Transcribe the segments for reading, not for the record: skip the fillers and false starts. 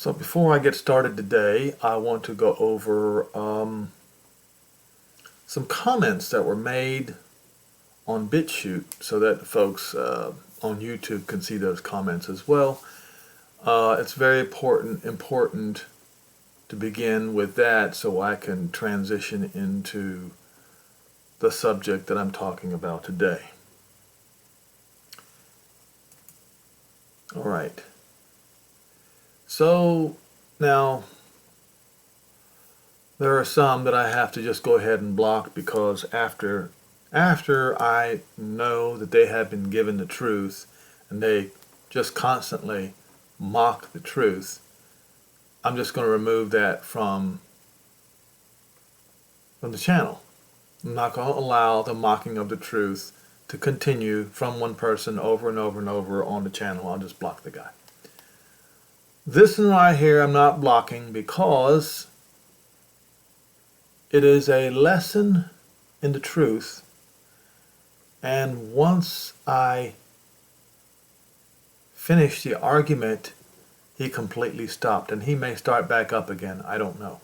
So before I get started today, I want to go over some comments that were made on Bitchute so that the folks on YouTube can see those comments as well. It's very important to begin with that so I can transition into the subject that I'm talking about today. All right. So now there are some that I have to just go ahead and block because after I know that they have been given the truth and they just constantly mock the truth, I'm just going to remove that from the channel. I'm not going to allow the mocking of the truth to continue from one person over and over and over on the channel. I'll just block the guy. This one right here I'm not blocking because it is a lesson in the truth, and once I finished the argument, he completely stopped, and he may start back up again. I don't know.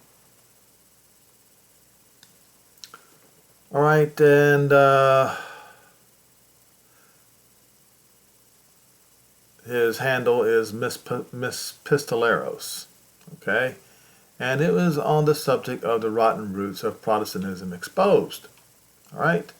All right, and his handle is Miss Pistoleros, okay? And it was on the subject of the rotten roots of Protestantism exposed, all right?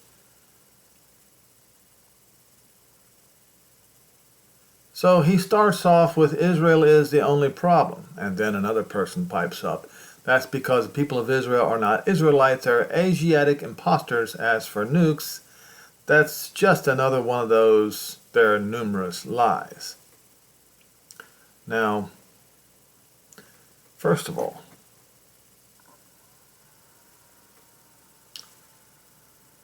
So he starts off with Israel is the only problem, and then another person pipes up. That's because the people of Israel are not Israelites, they're Asiatic imposters. As for nukes, that's just another one of those, their numerous lies. Now, first of all,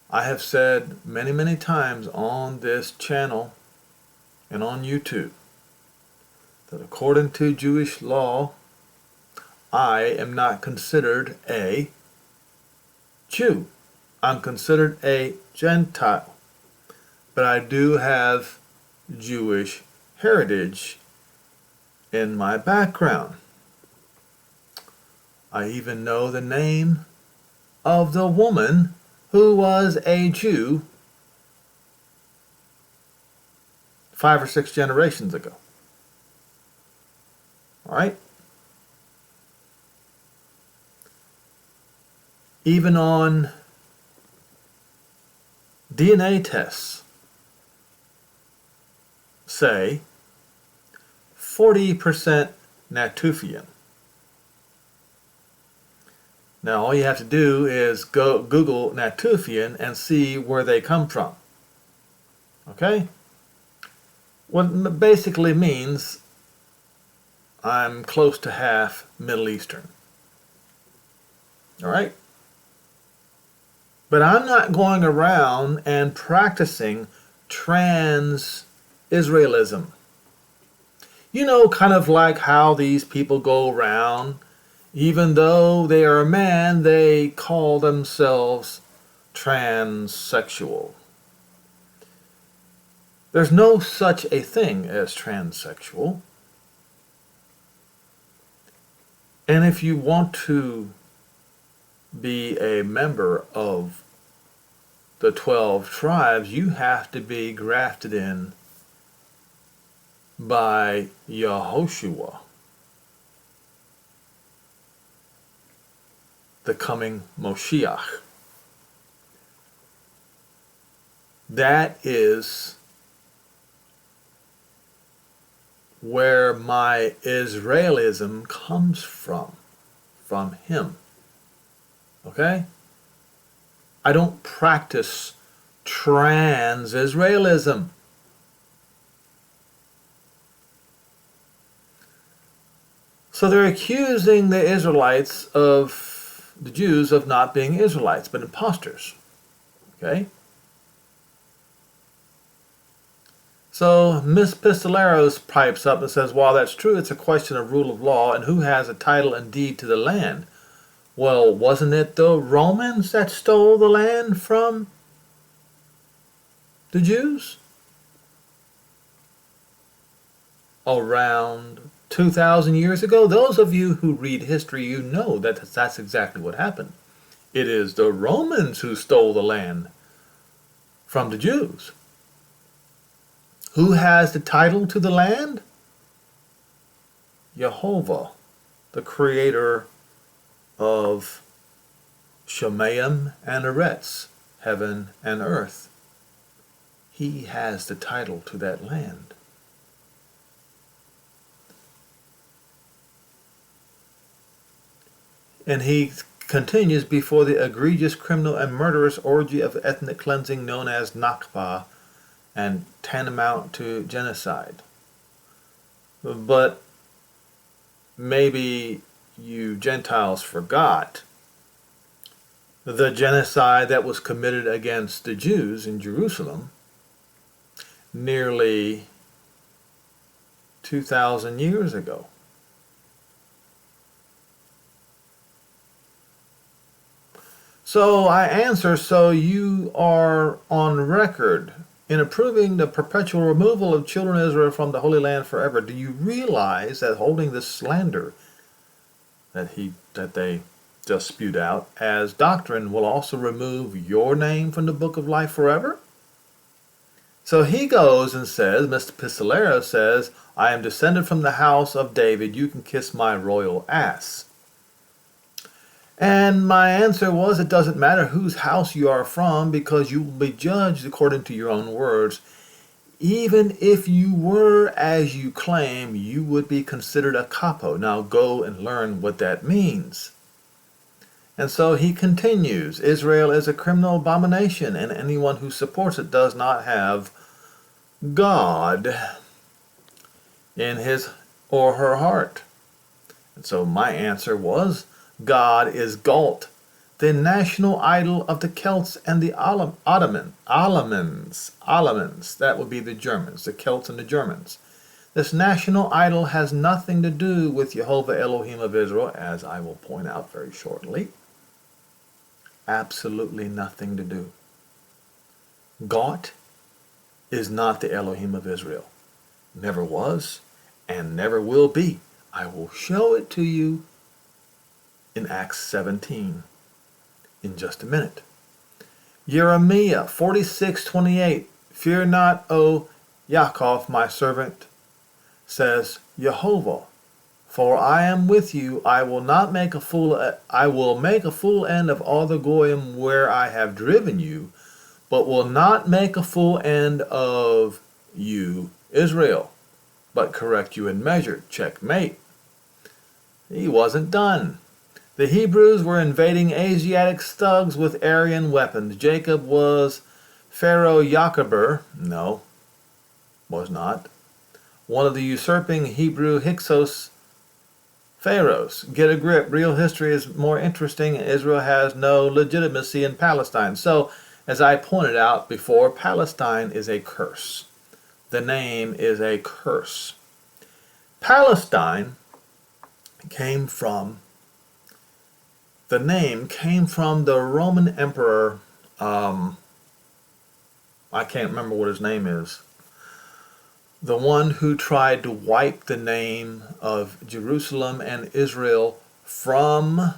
I have said many times on this channel and on YouTube that according to Jewish law, I am not considered a Jew. I'm considered a Gentile. But I do have Jewish heritage in my background. I even know the name of the woman who was a Jew 5 or 6 generations ago. All right? Even on DNA tests, say 40% Natufian. Now all you have to do is go Google Natufian and see where they come from. Okay? What it basically means I'm close to half Middle Eastern. All right? But I'm not going around and practicing trans-Israelism. You know, kind of like how these people go around, even though they are a man, they call themselves transsexual. There's no such a thing as transsexual. And if you want to be a member of the 12 tribes, you have to be grafted in by Yahushua, the coming Moshiach. That is where my Israelism comes from him. Okay? I don't practice trans-Israelism. So they're accusing the Israelites of, the Jews, of not being Israelites, but imposters. Okay? So Miss Pistoleros pipes up and says, while that's true, it's a question of rule of law and who has a title and deed to the land. Well, wasn't it the Romans that stole the land from the Jews? Around 2,000 years ago? Those of you who read history, you know that that's exactly what happened. It is the Romans who stole the land from the Jews. Who has the title to the land? Jehovah, the creator of Shemayim and Eretz, heaven and earth. He has the title to that land. And he continues, before the egregious criminal and murderous orgy of ethnic cleansing known as Nakba and tantamount to genocide. But maybe you Gentiles forgot the genocide that was committed against the Jews in Jerusalem nearly 2,000 years ago. So I answer, so you are on record in approving the perpetual removal of children of Israel from the Holy Land forever. Do you realize that holding this slander that they just spewed out as doctrine will also remove your name from the book of life forever? So he goes and says, Mr. Pistolero says, I am descended from the house of David. You can kiss my royal ass. And my answer was, it doesn't matter whose house you are from, because you will be judged according to your own words. Even if you were as you claim, you would be considered a capo. Now go and learn what that means. And so he continues, Israel is a criminal abomination, and anyone who supports it does not have God in his or her heart. And so my answer was, God is Galt, the national idol of the Celts and the Ottomans. That would be the Germans, the Celts and the Germans. This national idol has nothing to do with Jehovah Elohim of Israel, as I will point out very shortly. Absolutely nothing to do. God is not the Elohim of Israel. Never was and never will be. I will show it to you in Acts 17 in just a minute. Jeremiah 46:28. Fear not, O Yaakov, my servant, says Jehovah, for I am with you. I will make a full end of all the goyim where I have driven you, but will not make a full end of you, Israel, but correct you in measure. Checkmate. He wasn't done. The Hebrews were invading Asiatic thugs with Aryan weapons. Jacob was Pharaoh Jochebed. No, was not. One of the usurping Hebrew Hyksos pharaohs. Get a grip. Real history is more interesting. Israel has no legitimacy in Palestine. So, as I pointed out before, Palestine is a curse. The name is a curse. Palestine the name came from the Roman emperor, I can't remember what his name is, the one who tried to wipe the name of Jerusalem and Israel from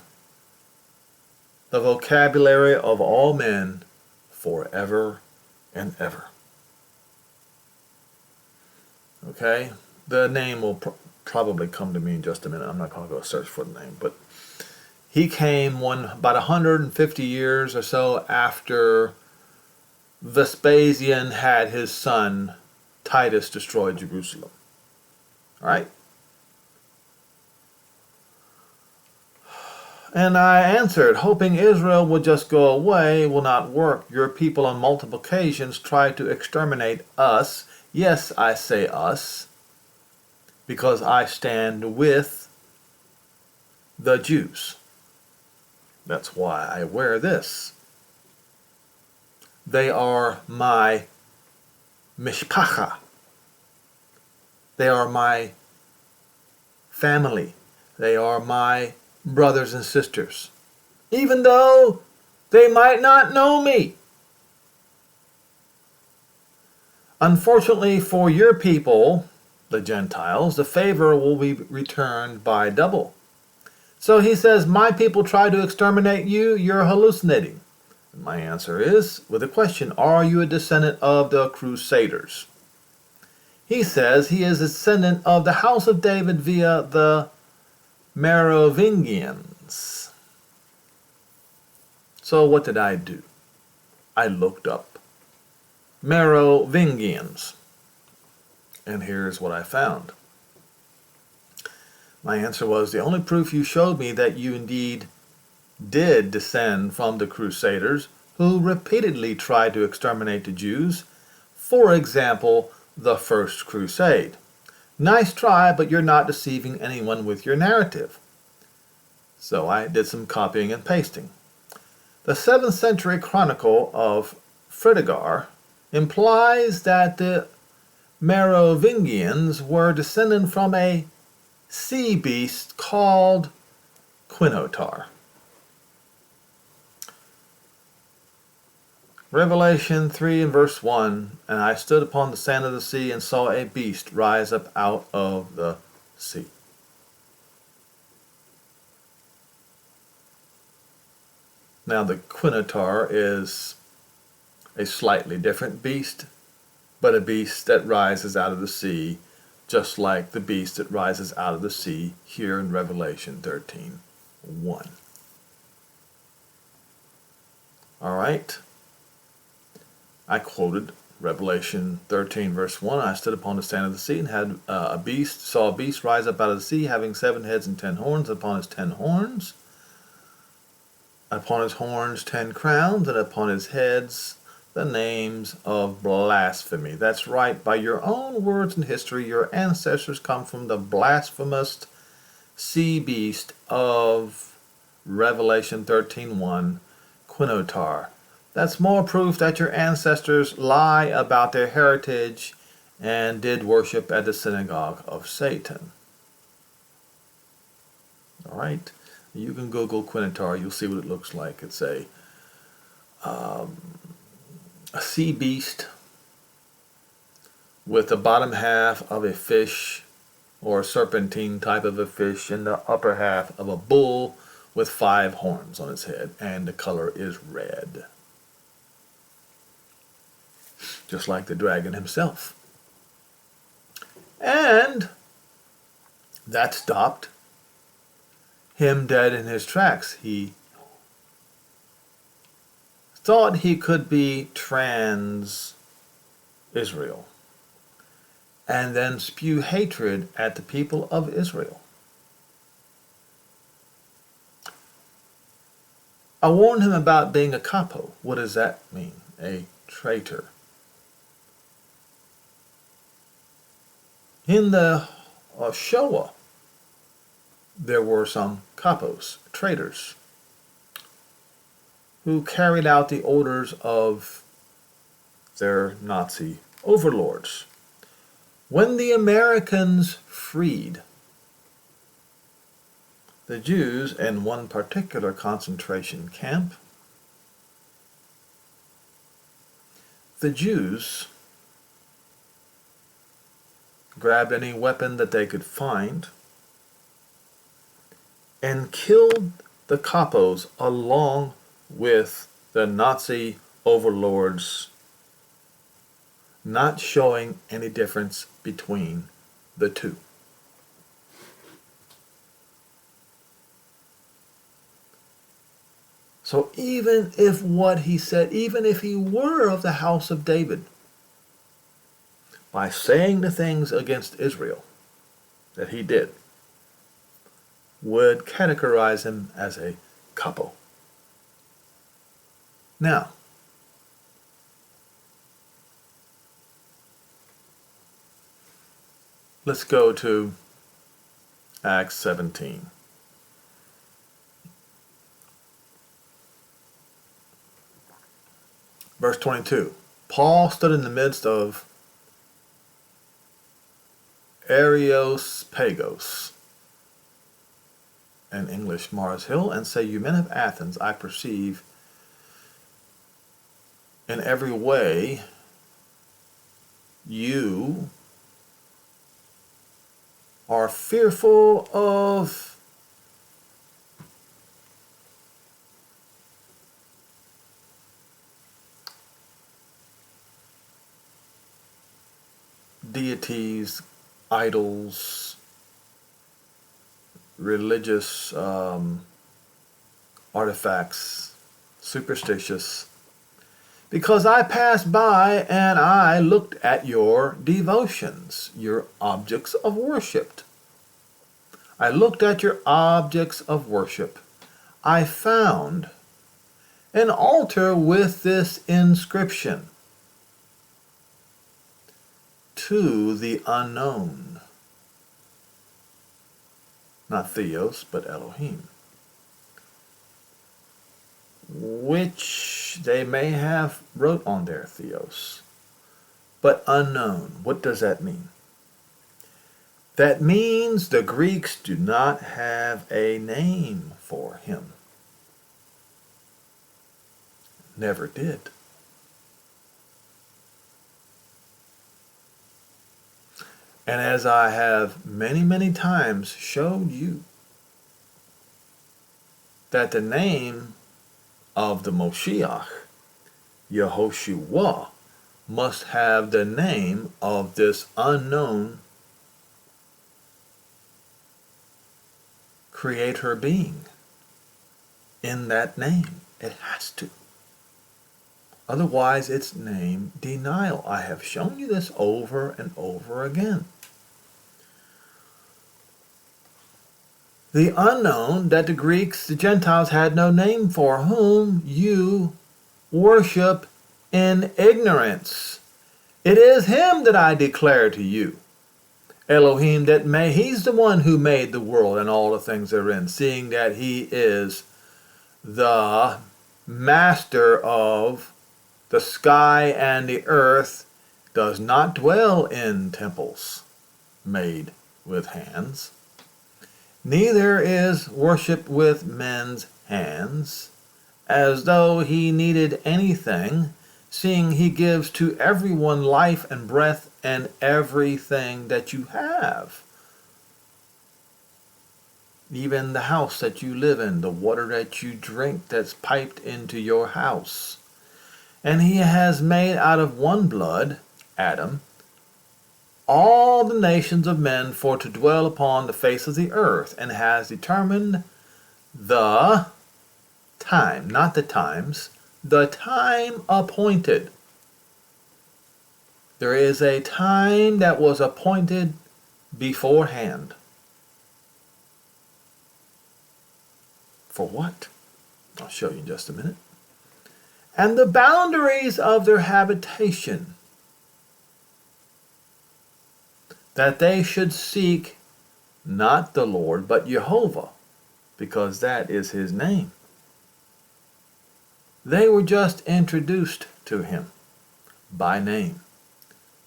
the vocabulary of all men forever and ever. Okay? The name will probably come to me in just a minute. I'm not going to go search for the name, but he came about 150 years or so after Vespasian had his son Titus destroy Jerusalem. All right? And I answered, hoping Israel would just go away will not work. Your people on multiple occasions tried to exterminate us. Yes, I say us, because I stand with the Jews. That's why I wear this. They are my mishpacha. They are my family. They are my brothers and sisters. Even though they might not know me. Unfortunately for your people, the Gentiles, the favor will be returned by double. So he says, my people try to exterminate you, you're hallucinating. And my answer is, with a question, are you a descendant of the Crusaders? He says he is a descendant of the house of David via the Merovingians. So what did I do? I looked up Merovingians. And here's what I found. My answer was, the only proof you showed me that you indeed did descend from the Crusaders, who repeatedly tried to exterminate the Jews, for example, the First Crusade. Nice try, but you're not deceiving anyone with your narrative. So I did some copying and pasting. The 7th century chronicle of Fridigar implies that the Merovingians were descended from a sea beast called Quinotar. Revelation 3 and verse 1, and I stood upon the sand of the sea and saw a beast rise up out of the sea. Now the Quinotar is a slightly different beast, but a beast that rises out of the sea, just like the beast that rises out of the sea here in Revelation 13:1. All right. I quoted Revelation 13 verse 1. I stood upon the sand of the sea and had saw a beast rise up out of the sea, having 7 heads and 10 horns. Upon his 10 horns, 10 crowns, and upon his heads the names of blasphemy. That's right. By your own words and history, your ancestors come from the blasphemous sea beast of Revelation 13:1, Quinotar. That's more proof that your ancestors lie about their heritage and did worship at the synagogue of Satan. All right. You can Google Quinotar. You'll see what it looks like. It's a sea beast with the bottom half of a fish or a serpentine type of a fish and the upper half of a bull with 5 horns on its head, and the color is red. Just like the dragon himself. And that stopped him dead in his tracks. He thought he could be trans-Israel and then spew hatred at the people of Israel. I warned him about being a capo. What does that mean? A traitor. In the Shoah, there were some capos, traitors, who carried out the orders of their Nazi overlords. When the Americans freed the Jews in one particular concentration camp, the Jews grabbed any weapon that they could find and killed the capos along with the Nazi overlords, not showing any difference between the two. So even if what he said, even if he were of the house of David, by saying the things against Israel that he did, would categorize him as a capo. Now, let's go to Acts 17. Verse 22. Paul stood in the midst of Areospagos, in English Mars Hill, and say, you men of Athens, I perceive in every way you are fearful of deities, idols, religious artifacts, superstitious, because I passed by and I looked at your devotions, your objects of worship. I looked at your objects of worship. I found an altar with this inscription: to the unknown. Not Theos, but Elohim. Which they may have wrote on there, Theos. But unknown, what does that mean? That means the Greeks do not have a name for him. Never did. And as I have many, many times showed you, that the name of the Moshiach, Yehoshua, must have the name of this unknown creator being in that name. It has to. Otherwise, it's name denial. I have shown you this over and over again. The unknown that the Greeks, the Gentiles, had no name for, whom you worship in ignorance. It is him that I declare to you. Elohim that may, he's the one who made the world and all the things therein, seeing that he is the master of the sky and the earth, does not dwell in temples made with hands. Neither is worship with men's hands, as though he needed anything, seeing he gives to everyone life and breath and everything that you have. Even the house that you live in, the water that you drink that's piped into your house. And he has made out of one blood, Adam, all the nations of men for to dwell upon the face of the earth, and has determined the time, not the times, the time appointed. There is a time that was appointed beforehand. For what? I'll show you in just a minute. And the boundaries of their habitation, that they should seek not the Lord, but Jehovah, because that is his name. They were just introduced to him by name.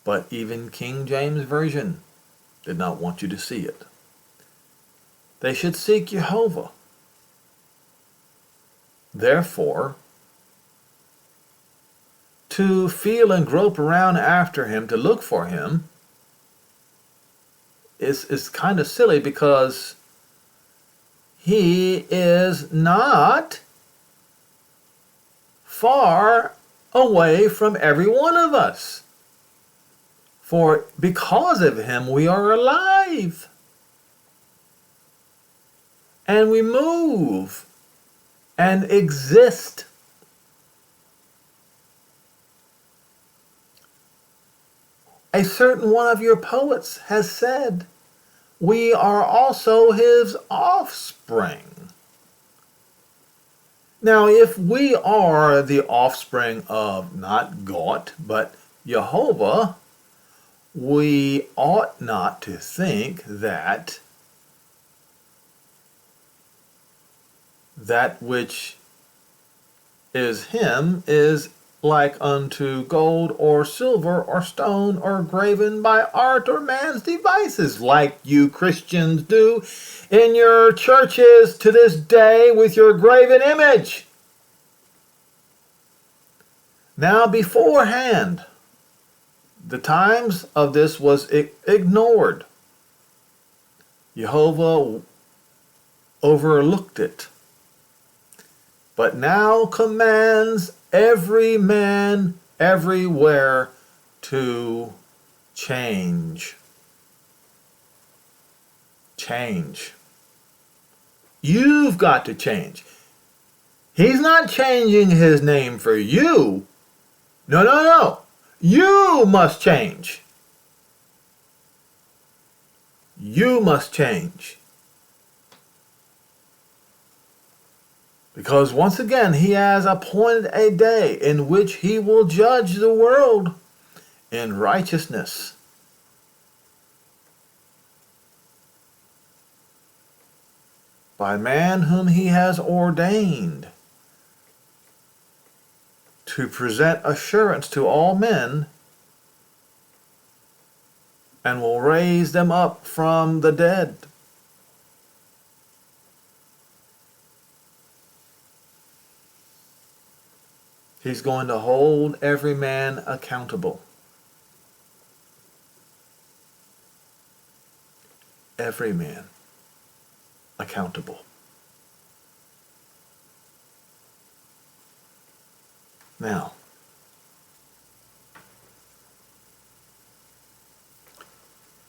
But even King James Version did not want you to see it. They should seek Jehovah. Therefore, to feel and grope around after him, to look for him, is kind of silly, because he is not far away from every one of us. For because of him we are alive. And we move and exist. A certain one of your poets has said, we are also his offspring. Now, if we are the offspring of not God, but Jehovah, we ought not to think that that which is him is like unto gold or silver or stone or graven by art or man's devices, like you Christians do in your churches to this day with your graven image. Now beforehand, the times of this was ignored. Jehovah overlooked it, but now commands every man everywhere to change. Change. You've got to change. He's not changing his name for you. No, no, no. You must change. You must change. Because once again, he has appointed a day in which he will judge the world in righteousness. By man whom he has ordained to present assurance to all men, and will raise them up from the dead. He's going to hold every man accountable. Every man accountable. Now,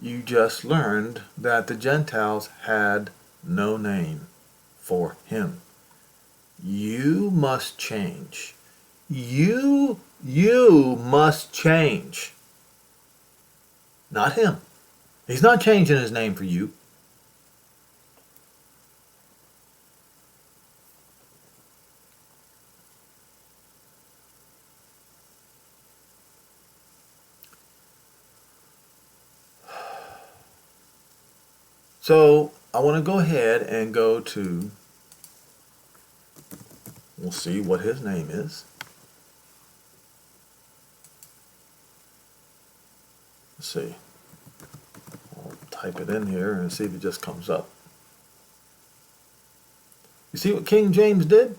you just learned that the Gentiles had no name for him. You must change. You must change. Not him. He's not changing his name for you. So I want to go ahead and go to, we'll see what his name is. Let's see. I'll type it in here and see if it just comes up. You see what King James did?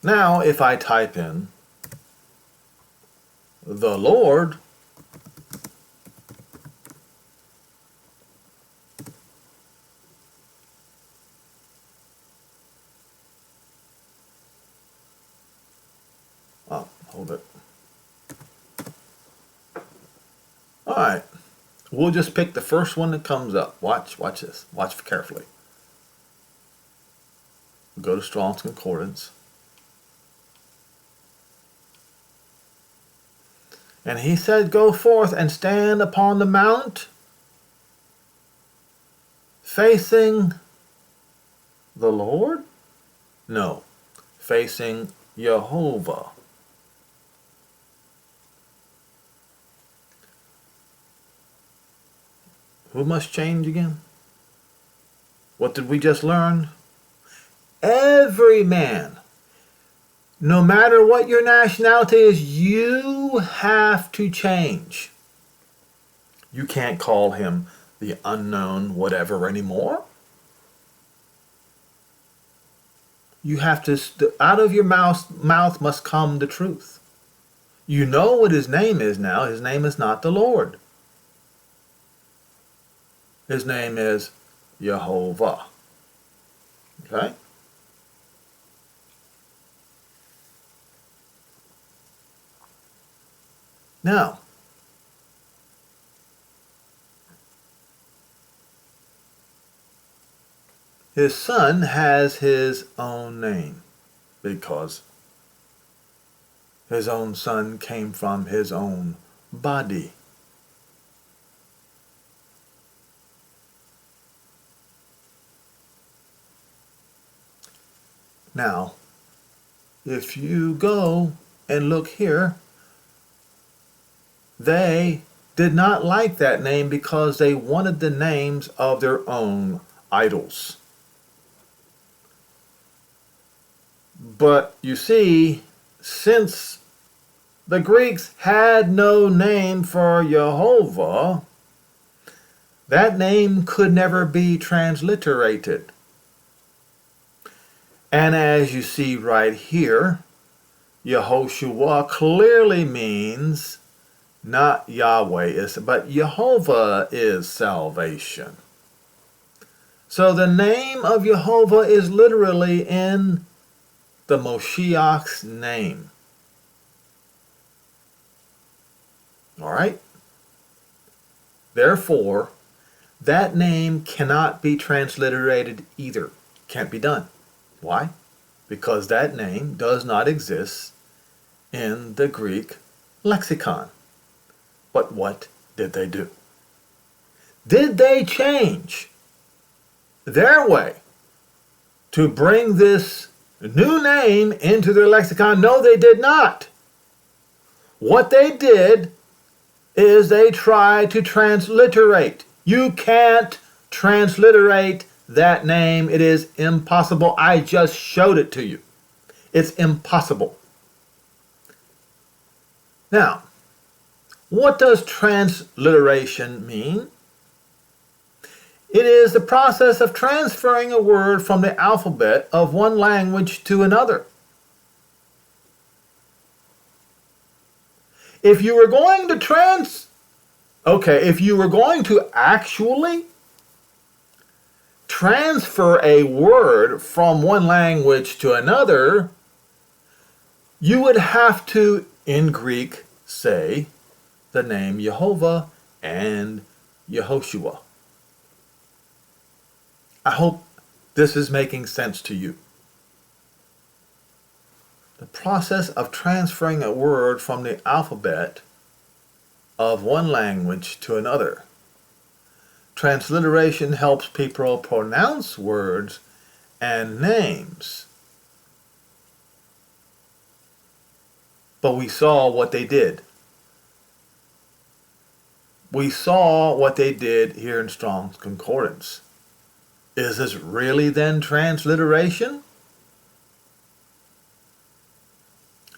Now, if I type in the Lord, oh, hold it. All right, we'll just pick the first one that comes up. Watch this. Watch carefully. Go to Strong's Concordance. And he said, go forth and stand upon the mount, facing the Lord? No, facing Jehovah. Who must change again? What did we just learn? Every man. No matter what your nationality is, you have to change. You can't call him the unknown whatever anymore. You have to, out of your mouth must come the truth. You know what his name is now. His name is not the Lord. His name is Jehovah. Okay? Now, his son has his own name because his own son came from his own body. Now, if you go and look here, they did not like that name because they wanted the names of their own idols. But you see, since the Greeks had no name for Jehovah, that name could never be transliterated. And as you see right here, Yehoshua clearly means not Yahweh, but Jehovah is salvation. So the name of Jehovah is literally in the Moshiach's name. All right? Therefore, that name cannot be transliterated either. Can't be done. Why? Because that name does not exist in the Greek lexicon. But what did they do? Did they change their way to bring this new name into their lexicon? No, they did not. What they did is they tried to transliterate. You can't transliterate that name. It is impossible. I just showed it to you. It's impossible. Now, what does transliteration mean? It is the process of transferring a word from the alphabet of one language to another. If you were going to actually transfer a word from one language to another, you would have to, in Greek, say the name Jehovah and Yehoshua. I hope this is making sense to you. The process of transferring a word from the alphabet of one language to another. Transliteration helps people pronounce words and names. But we saw what they did. We saw what they did here in Strong's Concordance. Is this really then transliteration?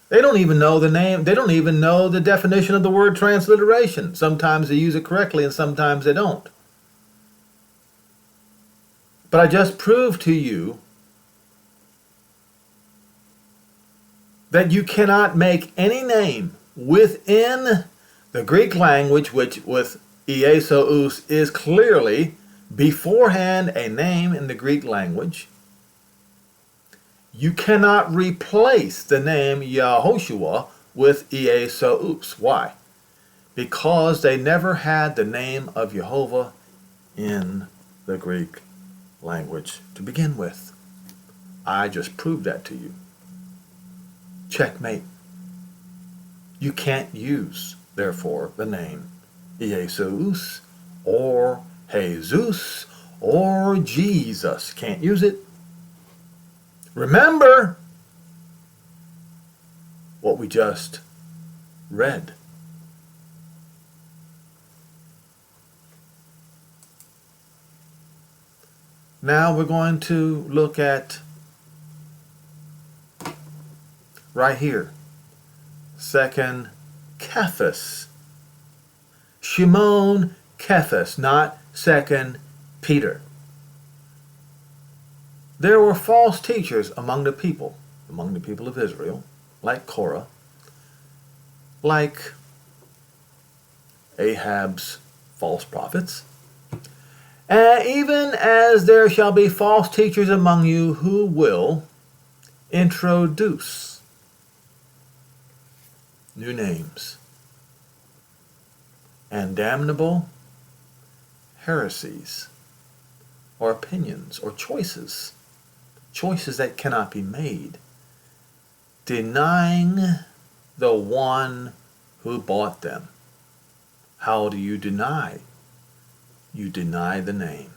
They don't even know the name. They don't even know the definition of the word transliteration. Sometimes they use it correctly and sometimes they don't. But I just proved to you that you cannot make any name within the Greek language, which with Iesous is clearly beforehand a name in the Greek language. You cannot replace the name Yehoshua with Iesous. Why? Because they never had the name of Jehovah in the Greek language to begin with. I just proved that to you. Checkmate. You can't use, therefore, the name Iesous or Jesus or Jesus. Can't use it. Remember what we just read. Now we're going to look at right here, second Cephas. Shimon Cephas, not second Peter. There were false teachers among the people of Israel, like Korah, like Ahab's false prophets. Even as there shall be false teachers among you who will introduce new names and damnable heresies or opinions or choices that cannot be made, denying the one who bought them. How do you deny? You deny the name.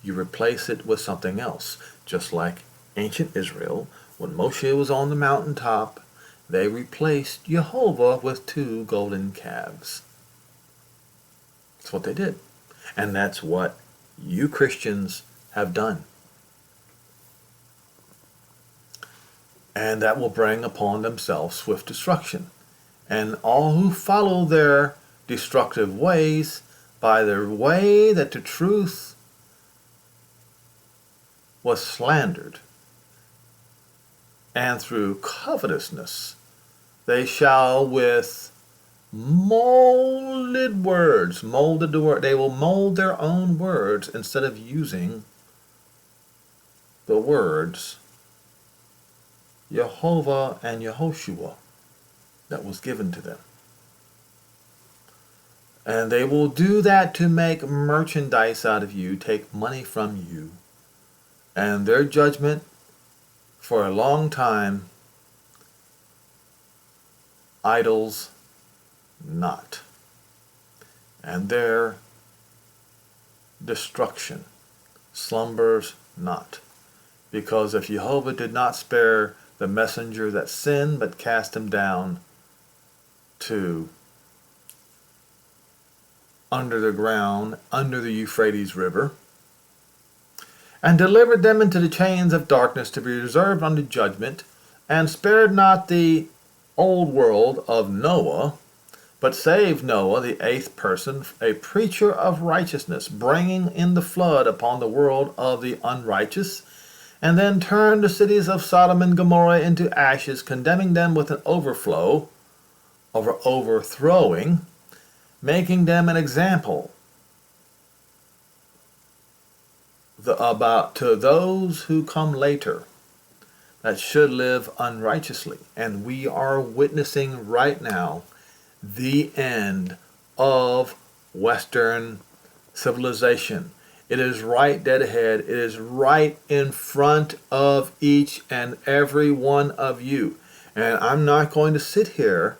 You replace it with something else. Just like ancient Israel, when Moshe was on the mountaintop, they replaced Jehovah with 2 golden calves. That's what they did. And that's what you Christians have done. And that will bring upon themselves swift destruction. And all who follow their destructive ways, by the way that the truth was slandered, and through covetousness they shall with molded words. Molded the word. They will mold their own words instead of using the words Jehovah and Yehoshua that was given to them. And they will do that to make merchandise out of you, take money from you. And their judgment for a long time, idols not. And their destruction slumbers not. Because if Jehovah did not spare the messenger that sinned, but cast him down to under the ground, under the Euphrates River, and delivered them into the chains of darkness to be reserved unto judgment, and spared not the old world of Noah, but saved Noah, the eighth person, a preacher of righteousness, bringing in the flood upon the world of the unrighteous, and then turned the cities of Sodom and Gomorrah into ashes, condemning them with an overflow, overthrowing, making them an example to those who come later that should live unrighteously. And we are witnessing right now the end of Western civilization. It is right dead ahead. It is right in front of each and every one of you. And I'm not going to sit here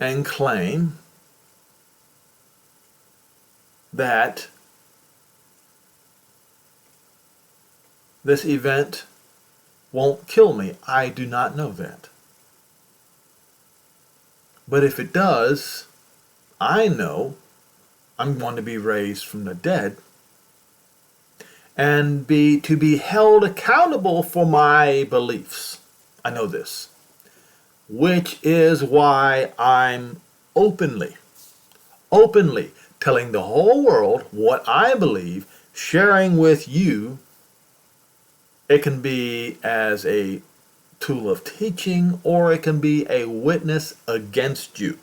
and claim that this event won't kill me. I do not know that. But if it does, I know I'm going to be raised from the dead and to be held accountable for my beliefs. I know this. Which is why I'm openly telling the whole world what I believe, sharing with you. It can be as a tool of teaching, or it can be a witness against you.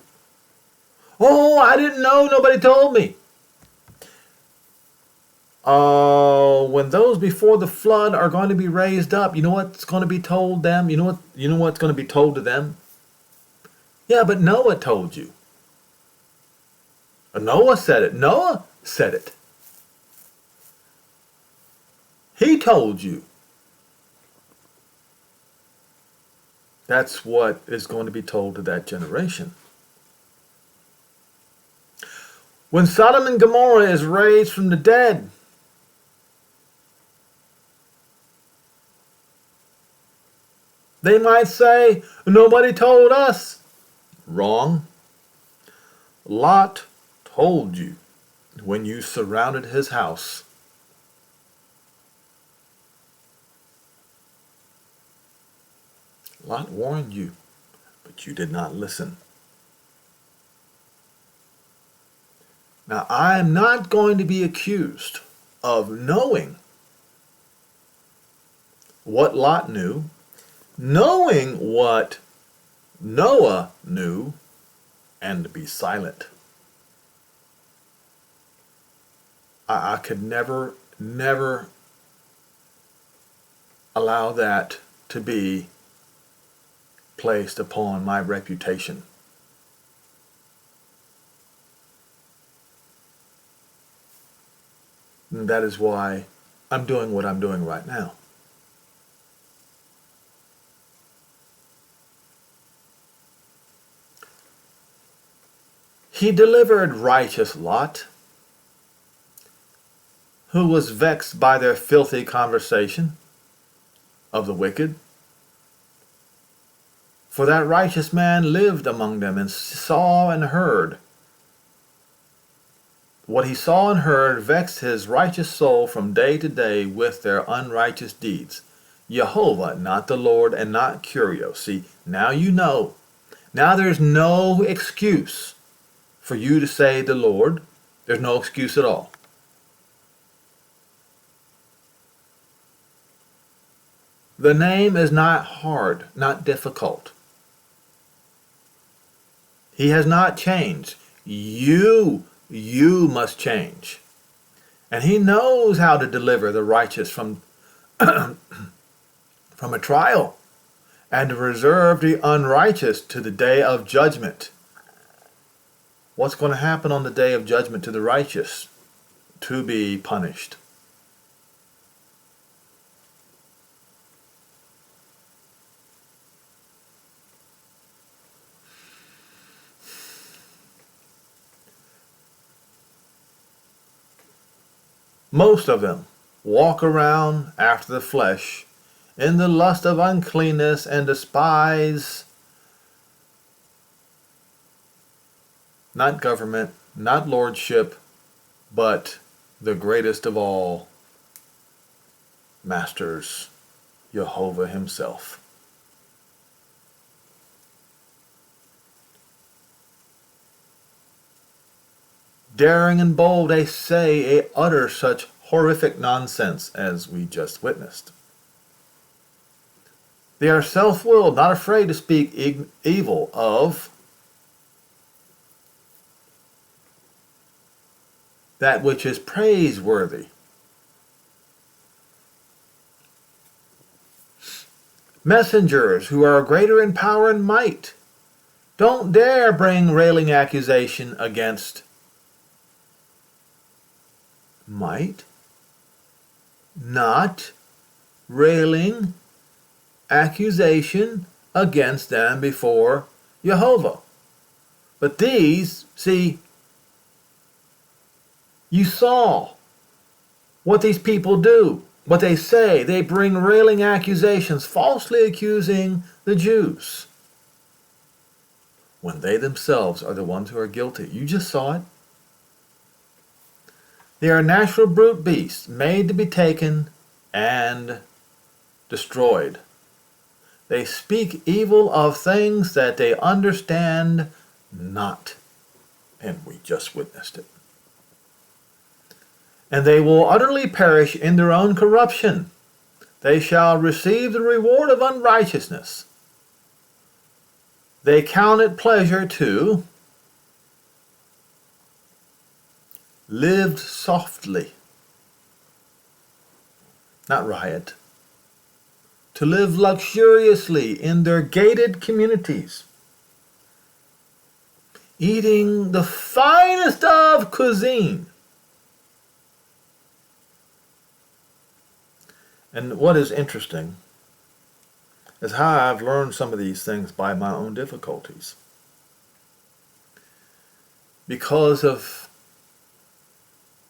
Oh, I didn't know, nobody told me. When those before the flood are going to be raised up, you know what's going to be told them? You know what's going to be told to them? Yeah, but Noah told you. Noah said it. Noah said it. He told you. That's what is going to be told to that generation. When Sodom and Gomorrah is raised from the dead, they might say, nobody told us. Wrong. Lot told you when you surrounded his house. Lot warned you, but you did not listen. Now, I am not going to be accused of knowing what Lot knew, knowing what Noah knew, and to be silent. I could never allow that to be placed upon my reputation. And that is why I'm doing what I'm doing right now. He delivered righteous Lot, who was vexed by their filthy conversation of the wicked. For that righteous man lived among them and saw and heard. What he saw and heard vexed his righteous soul from day to day with their unrighteous deeds. Jehovah, not the Lord, and not Curios. See, now you know. Now there's no excuse for you to say the Lord. There's no excuse at all. The name is not hard, not difficult. He has not changed. You must change. And he knows how to deliver the righteous from a trial, and to reserve the unrighteous to the day of judgment. What's going to happen on the day of judgment to the righteous? To be punished. Most of them walk around after the flesh in the lust of uncleanness and despise not government, not lordship, but the greatest of all masters, Jehovah himself. Daring and bold, they say, they utter such horrific nonsense as we just witnessed. They are self-willed, not afraid to speak evil of that which is praiseworthy. Messengers who are greater in power and might don't dare bring railing accusation against might, not railing accusation against them before Jehovah. But these, see, you saw what these people do, what they say. They bring railing accusations, falsely accusing the Jews, when they themselves are the ones who are guilty. You just saw it. They are natural brute beasts, made to be taken and destroyed. They speak evil of things that they understand not. And we just witnessed it. And they will utterly perish in their own corruption. They shall receive the reward of unrighteousness. They count it pleasure to live softly, not riot, to live luxuriously in their gated communities, eating the finest of cuisine. And what is interesting is how I've learned some of these things by my own difficulties. Because of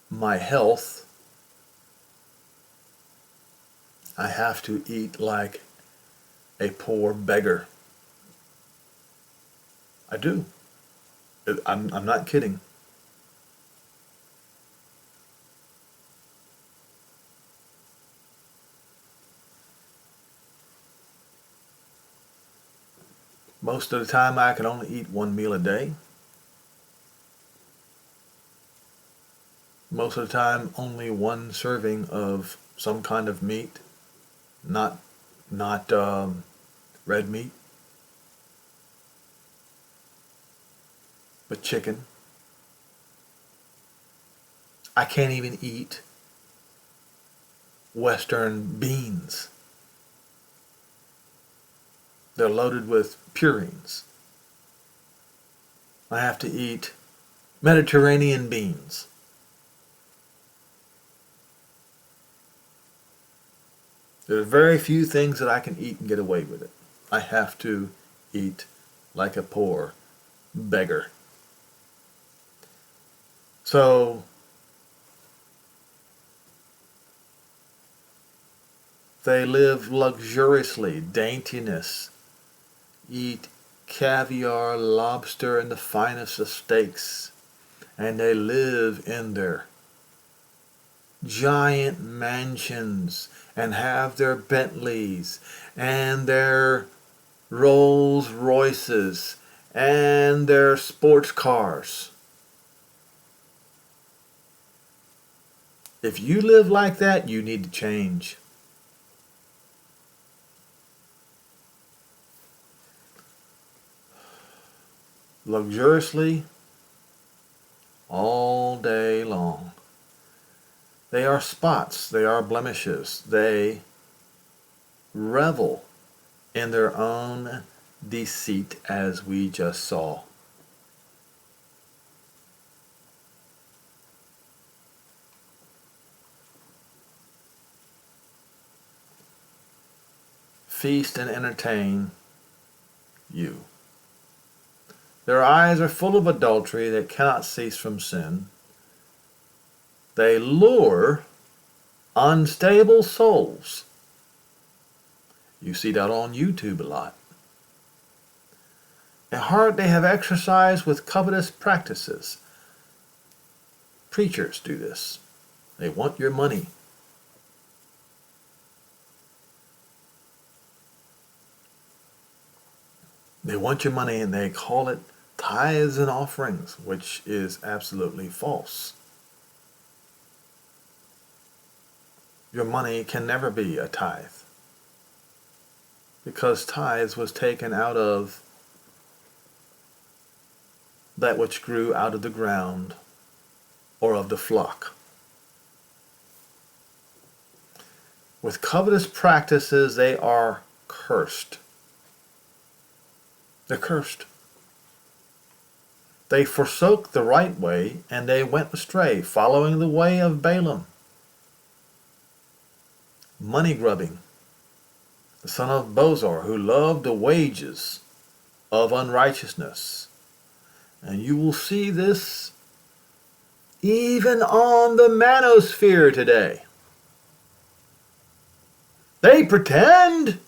my health, I have to eat like a poor beggar. I do. I'm not kidding. Most of the time I can only eat one meal a day. Most of the time only one serving of some kind of meat, not red meat, but chicken. I can't even eat Western beans. They're loaded with purines. I have to eat Mediterranean beans. There are very few things that I can eat and get away with it. I have to eat like a poor beggar. So they live luxuriously, daintiness, eat caviar, lobster, and the finest of steaks, and they live in their giant mansions and have their Bentleys and their Rolls Royces and their sports cars. If you live like that, you need to change. luxuriously all day long. They are spots, they are blemishes. They revel in their own deceit, as we just saw. Feast and entertain you. Their eyes are full of adultery, they cannot cease from sin. They lure unstable souls. You see that on YouTube a lot. A heart they have exercised with covetous practices. Preachers do this. They want your money. They want your money and they call it tithes and offerings, which is absolutely false. Your money can never be a tithe, because tithes was taken out of that which grew out of the ground or of the flock. With covetous practices, they are cursed. They're cursed. They forsook the right way, and they went astray, following the way of Balaam. Money grubbing, the son of Bozor, who loved the wages of unrighteousness. And you will see this even on the manosphere today. They pretend.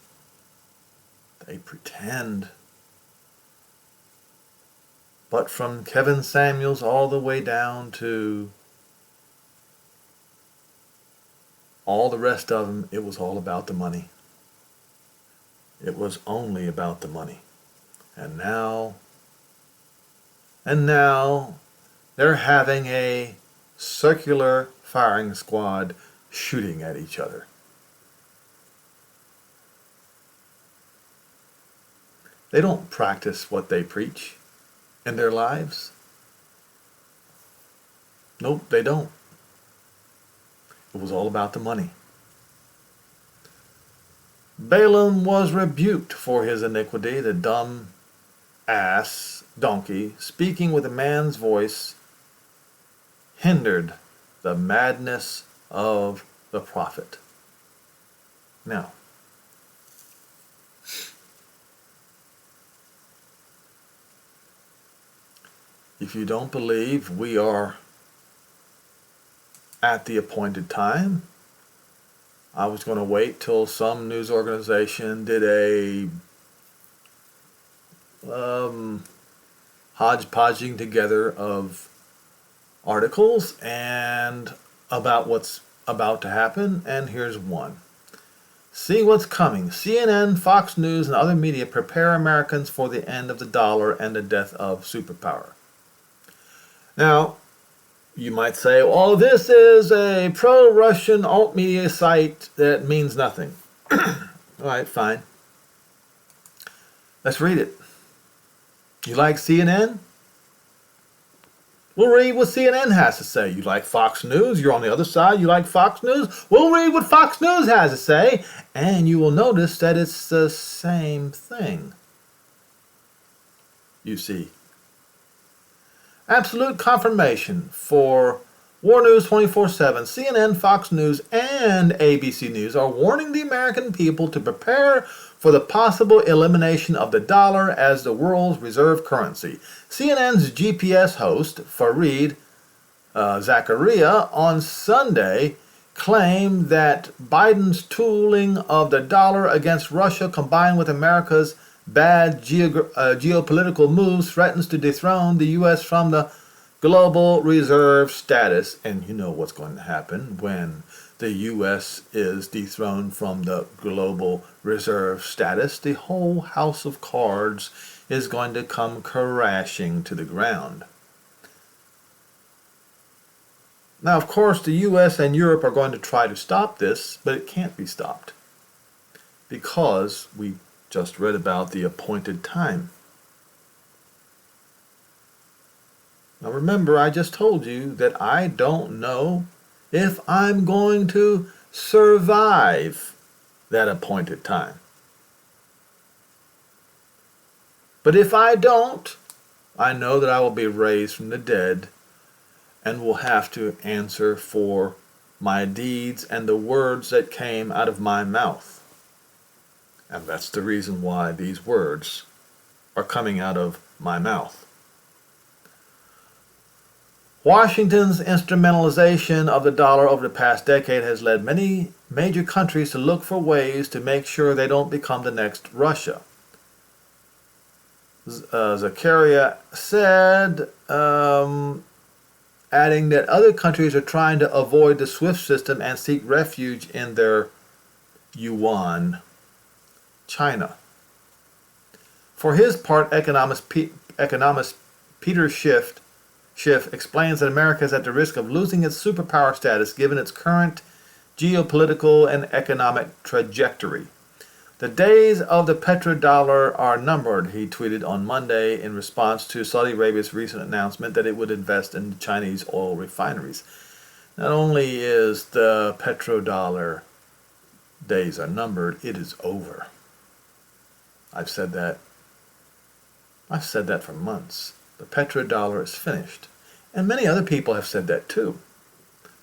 But from Kevin Samuels all the way down to all the rest of them, it was all about the money. It was only about the money. And now they're having a circular firing squad shooting at each other. They don't practice what they preach in their lives. Nope, they don't. It was all about the money. Balaam was rebuked for his iniquity, the dumb donkey, speaking with a man's voice, hindered the madness of the prophet. Now, if you don't believe we are at the appointed time, I was going to wait till some news organization did a hodgepodging together of articles and about what's about to happen, and here's one. See what's coming. CNN, Fox News, and other media prepare Americans for the end of the dollar and the death of superpower. Now, you might say, oh, this is a pro-Russian alt-media site that means nothing. All right, fine. Let's read it. You like CNN? We'll read what CNN has to say. You like Fox News? You're on the other side. You like Fox News? We'll read what Fox News has to say. And you will notice that it's the same thing. You see. Absolute confirmation for War News 24/7, CNN, Fox News, and ABC News are warning the American people to prepare for the possible elimination of the dollar as the world's reserve currency. CNN's GPS host, Fareed Zakaria, on Sunday claimed that Biden's tooling of the dollar against Russia, combined with America's bad geopolitical moves, threatens to dethrone the U.S. from the global reserve status. And you know what's going to happen when the U.S. is dethroned from the global reserve status. The whole house of cards is going to come crashing to the ground. Now, of course, the U.S. and Europe are going to try to stop this, but it can't be stopped because we just read about the appointed time. Now remember, I just told you that I don't know if I'm going to survive that appointed time. But if I don't, I know that I will be raised from the dead and will have to answer for my deeds and the words that came out of my mouth. And that's the reason why these words are coming out of my mouth. Washington's instrumentalization of the dollar over the past decade has led many major countries to look for ways to make sure they don't become the next Russia. Zakaria said, adding that other countries are trying to avoid the SWIFT system and seek refuge in their yuan, China. For his part, economist Peter Schiff explains that America is at the risk of losing its superpower status given its current geopolitical and economic trajectory. The days of the Petro Dollar are numbered, he tweeted on Monday in response to Saudi Arabia's recent announcement that it would invest in Chinese oil refineries. Not only is the Petro Dollar days are numbered, it is over. I've said that for months. The petrodollar is finished. And many other people have said that too.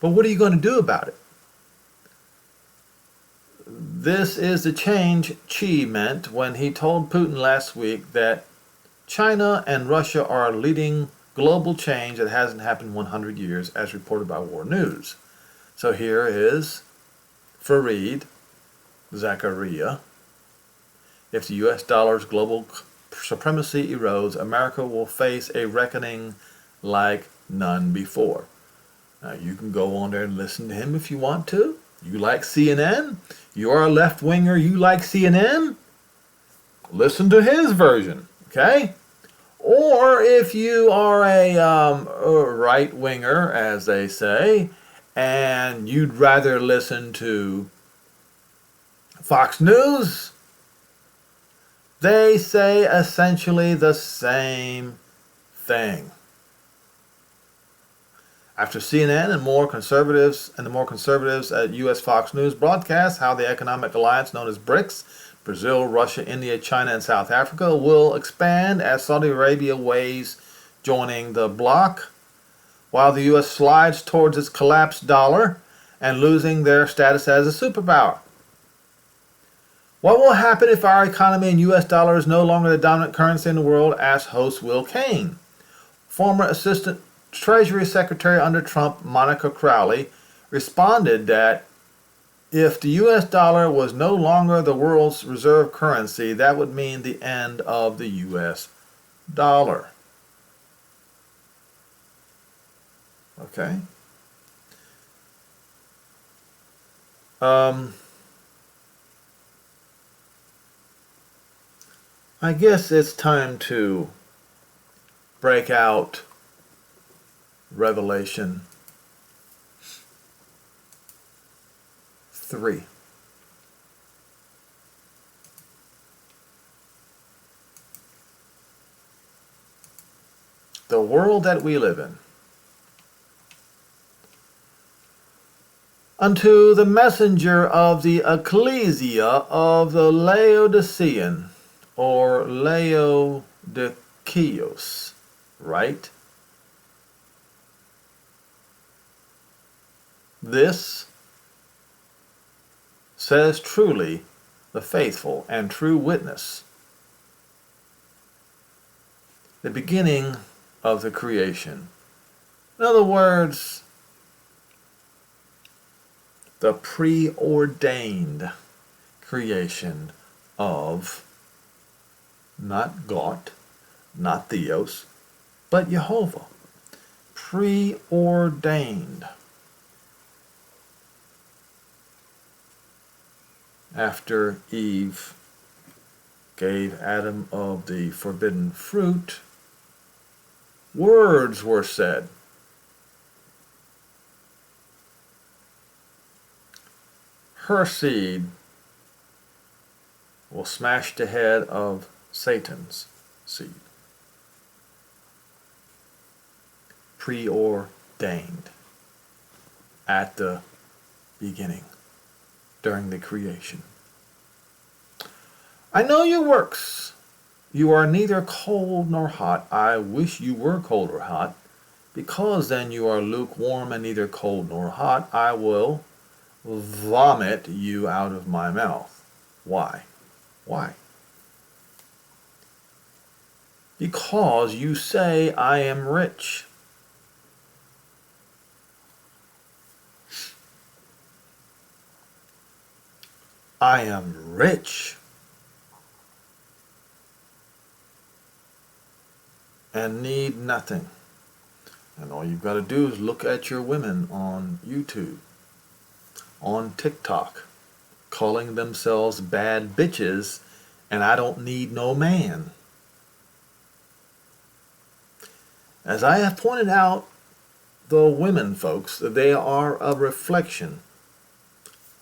But what are you going to do about it? This is the change Xi meant when he told Putin last week that China and Russia are leading global change that hasn't happened in 100 years, as reported by War News. So here is Fareed Zakaria. If the U.S. dollar's global supremacy erodes, America will face a reckoning like none before. Now, you can go on there and listen to him if you want to. You like CNN? You are a left-winger, you like CNN? Listen to his version, okay? Or if you are a right-winger, as they say, and you'd rather listen to Fox News, they say essentially the same thing. After CNN and the more conservatives at U.S. Fox News broadcast how the economic alliance known as BRICS, Brazil, Russia, India, China, and South Africa, will expand as Saudi Arabia weighs joining the bloc, while the U.S. slides towards its collapsed dollar and losing their status as a superpower. What will happen if our economy and U.S. dollar is no longer the dominant currency in the world, asked host Will Kane. Former Assistant Treasury Secretary under Trump, Monica Crowley, responded that if the U.S. dollar was no longer the world's reserve currency, that would mean the end of the U.S. dollar. Okay. I guess it's time to break out Revelation 3. The world that we live in. Unto the messenger of the ecclesia of the Laodicean, or Laodiceos, right? This says truly the faithful and true witness, the beginning of the creation. In other words, the preordained creation of not God, not Theos, but Jehovah. Preordained. After Eve gave Adam of the forbidden fruit, words were said. Her seed will smash the head of Satan's seed. preordained at the beginning, during the creation. I know your works. You are neither cold nor hot. I wish you were cold or hot. Because then you are lukewarm and neither cold nor hot, I will vomit you out of my mouth. Why? Why? Because you say, I am rich. I am rich and need nothing. And all you've got to do is look at your women on YouTube, on TikTok, calling themselves bad bitches, and I don't need no man. As I have pointed out, the women, folks, they are a reflection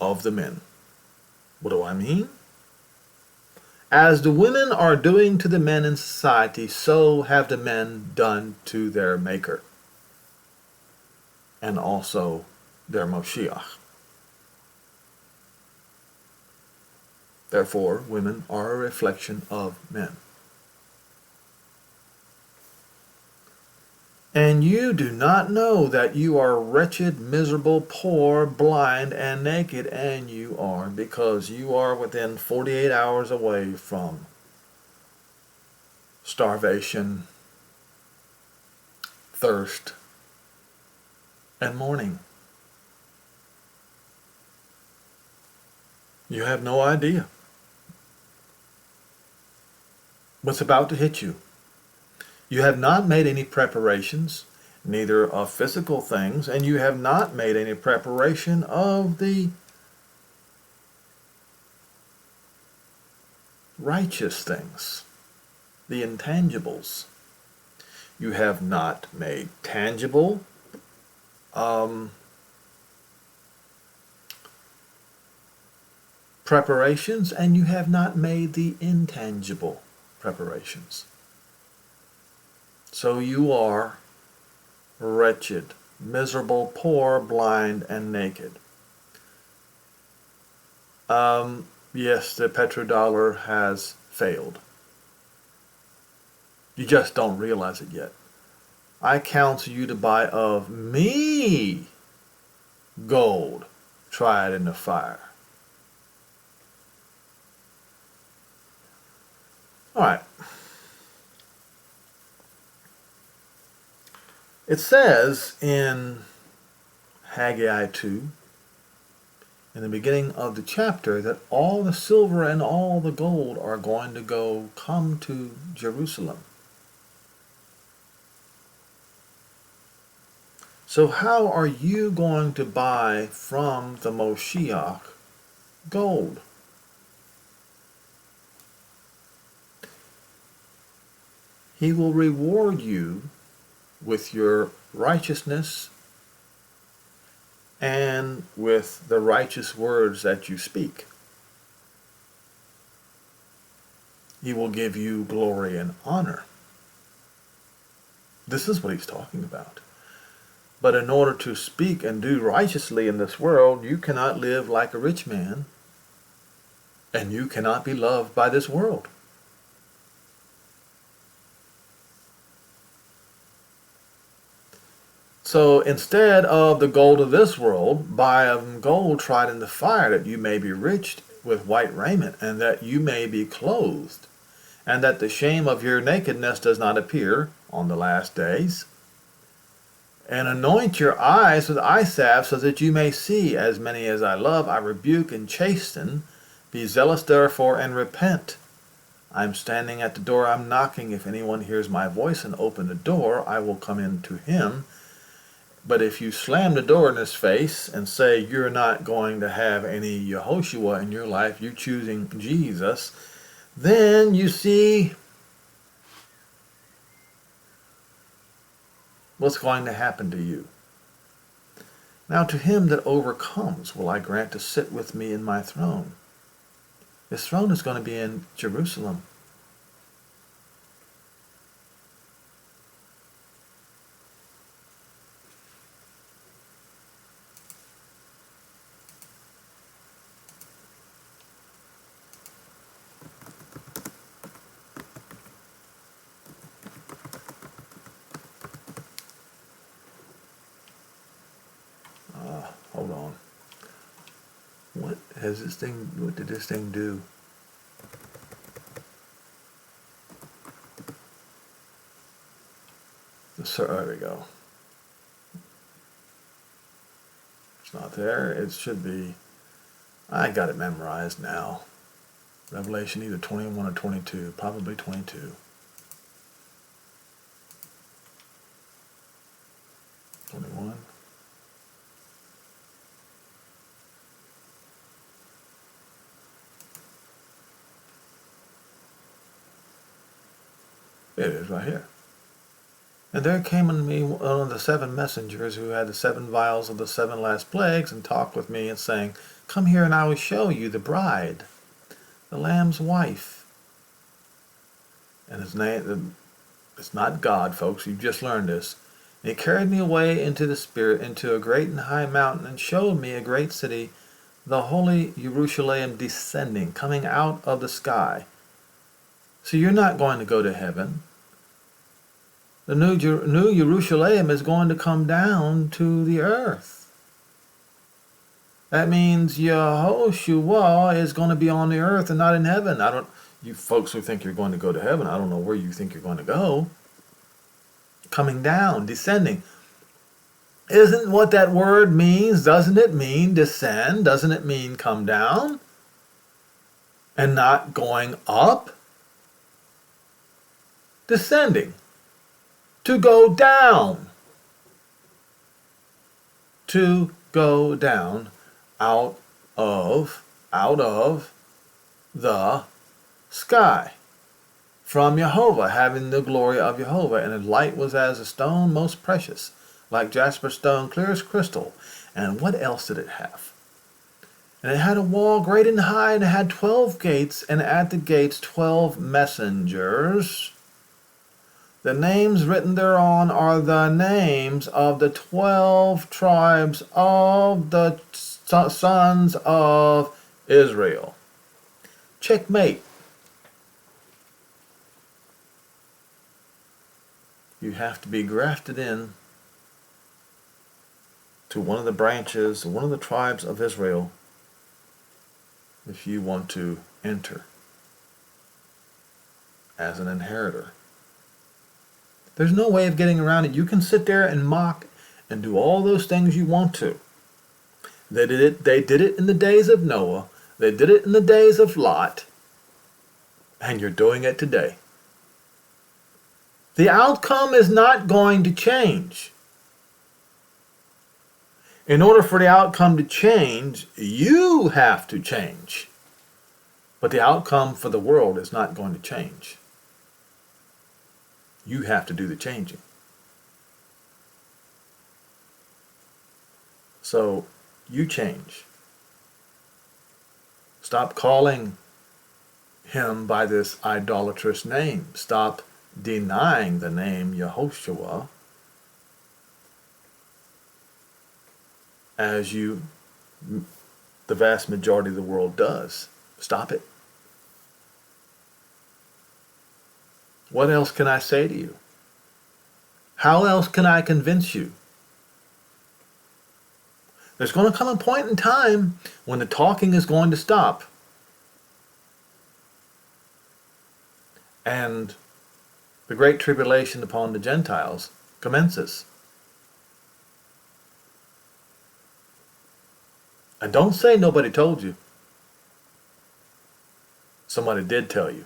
of the men. What do I mean? As the women are doing to the men in society, so have the men done to their Maker and also their Moshiach. Therefore, women are a reflection of men. And you do not know that you are wretched, miserable, poor, blind, and naked, and you are, because you are within 48 hours away from starvation, thirst, and mourning. You have no idea what's about to hit you. You have not made any preparations, neither of physical things, and you have not made any preparation of the righteous things, the intangibles. You have not made tangible preparations, and you have not made the intangible preparations. So you are wretched, miserable, poor, blind, and naked. Yes, the Petro Dollar has failed. You just don't realize it yet. I counsel you to buy of me gold tried in the fire. All right. It says in Haggai 2, in the beginning of the chapter, that all the silver and all the gold are going to come to Jerusalem. So how are you going to buy from the Moshiach gold? He will reward you with your righteousness and with the righteous words that you speak. He will give you glory and honor. This is what he's talking about. But in order to speak and do righteously in this world, you cannot live like a rich man, and you cannot be loved by this world. So instead of the gold of this world, buy of them gold tried in the fire, that you may be rich with white raiment, and that you may be clothed, and that the shame of your nakedness does not appear on the last days. And anoint your eyes with eye salve, so that you may see. As many as I love, I rebuke and chasten. Be zealous therefore, and repent. I am standing at the door, I am knocking. If anyone hears my voice and open the door, I will come in to him. But if you slam the door in his face and say you're not going to have any Yehoshua in your life, you're choosing Jesus, then you see what's going to happen to you. Now to him that overcomes will I grant to sit with me in my throne. His throne is going to be in Jerusalem. What did this thing do? There we go. It's not there. It should be. I got it memorized now. Revelation either 21 or 22. Probably 22. 21. It is right here. And there came unto me one of the 7 messengers who had the 7 vials of the 7 last plagues, and talked with me, and saying, Come here, and I will show you the bride, the Lamb's wife. And his name, it's not God, folks, you just learned this. And he carried me away into the Spirit, into a great and high mountain, and showed me a great city, the holy Jerusalem, descending, coming out of the sky. So you're not going to go to heaven. The new Jerusalem is going to come down to the earth. That means Yehoshua is going to be on the earth and not in heaven. You folks who think you're going to go to heaven, I don't know where you think you're going to go. Coming down, descending. Isn't what that word means? Doesn't it mean descend? Doesn't it mean come down? And not going up? Descending. To go down. To go down out of the sky. From Jehovah, having the glory of Jehovah. And his light was as a stone most precious, like jasper stone, clear as crystal. And what else did it have? And it had a wall great and high, and it had 12 gates, and at the gates 12 messengers. The names written thereon are the names of the 12 tribes of the sons of Israel. Checkmate. You have to be grafted in to one of the branches, one of the tribes of Israel, if you want to enter as an inheritor. There's no way of getting around it. You can sit there and mock and do all those things you want to. They did it in the days of Noah. They did it in the days of Lot. And you're doing it today. The outcome is not going to change. In order for the outcome to change, you have to change. But the outcome for the world is not going to change. You have to do the changing. So, you change. Stop calling him by this idolatrous name. Stop denying the name Yehoshua as the vast majority of the world does. Stop it. What else can I say to you? How else can I convince you? There's going to come a point in time when the talking is going to stop. And the great tribulation upon the Gentiles commences. And don't say nobody told you. Somebody did tell you.